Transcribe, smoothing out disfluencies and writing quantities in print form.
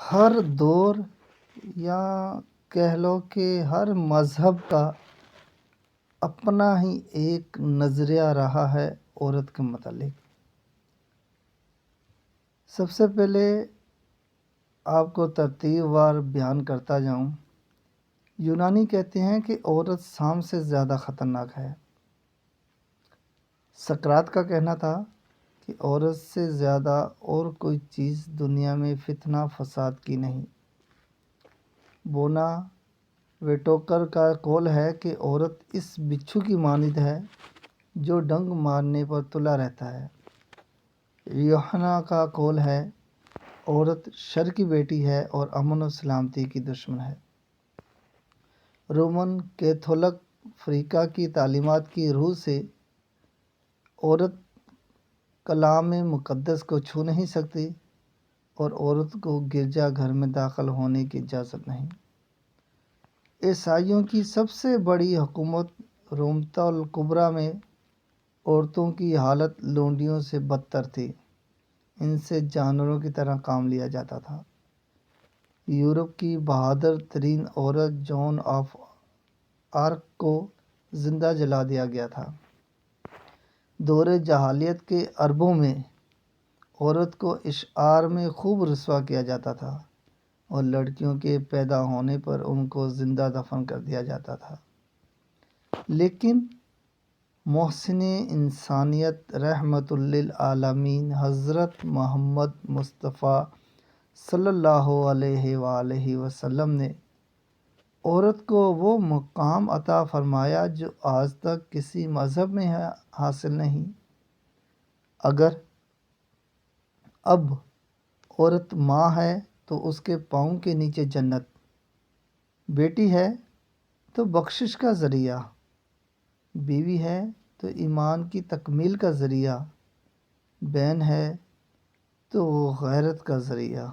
ہر دور یا کہہ لو کہ ہر مذہب کا اپنا ہی ایک نظریہ رہا ہے عورت کے متعلق۔ سب سے پہلے آپ کو ترتیب وار بیان کرتا جاؤں۔ یونانی کہتے ہیں کہ عورت سام سے زیادہ خطرناک ہے۔ سقراط کا کہنا تھا کہ عورت سے زیادہ اور کوئی چیز دنیا میں فتنہ فساد کی نہیں۔ بونا ویٹوکر کا قول ہے کہ عورت اس بچھو کی مانند ہے جو ڈنگ مارنے پر تلا رہتا ہے۔ یوحنا کا قول ہے عورت شر کی بیٹی ہے اور امن و سلامتی کی دشمن ہے۔ رومن کیتھولک فریقہ کی تعلیمات کی روح سے عورت کلام مقدس کو چھو نہیں سکتی اور عورت کو گرجا گھر میں داخل ہونے کی اجازت نہیں۔ عیسائیوں کی سب سے بڑی حکومت رومتا الکبریٰ میں عورتوں کی حالت لونڈیوں سے بدتر تھی۔ ان سے جانوروں کی طرح کام لیا جاتا تھا۔ یورپ کی بہادر ترین عورت جون آف آرک کو زندہ جلا دیا گیا تھا۔ دور جاہلیت کے عربوں میں عورت کو اشعار میں خوب رسوا کیا جاتا تھا اور لڑکیوں کے پیدا ہونے پر ان کو زندہ دفن کر دیا جاتا تھا۔ لیکن محسن انسانیت رحمت للعالمین حضرت محمد مصطفیٰ صلی اللہ علیہ وآلہ وسلم نے عورت کو وہ مقام عطا فرمایا جو آج تک کسی مذہب میں حاصل نہیں۔ اگر اب عورت ماں ہے تو اس کے پاؤں کے نیچے جنت، بیٹی ہے تو بخشش کا ذریعہ، بیوی ہے تو ایمان کی تکمیل کا ذریعہ، بہن ہے تو غیرت کا ذریعہ۔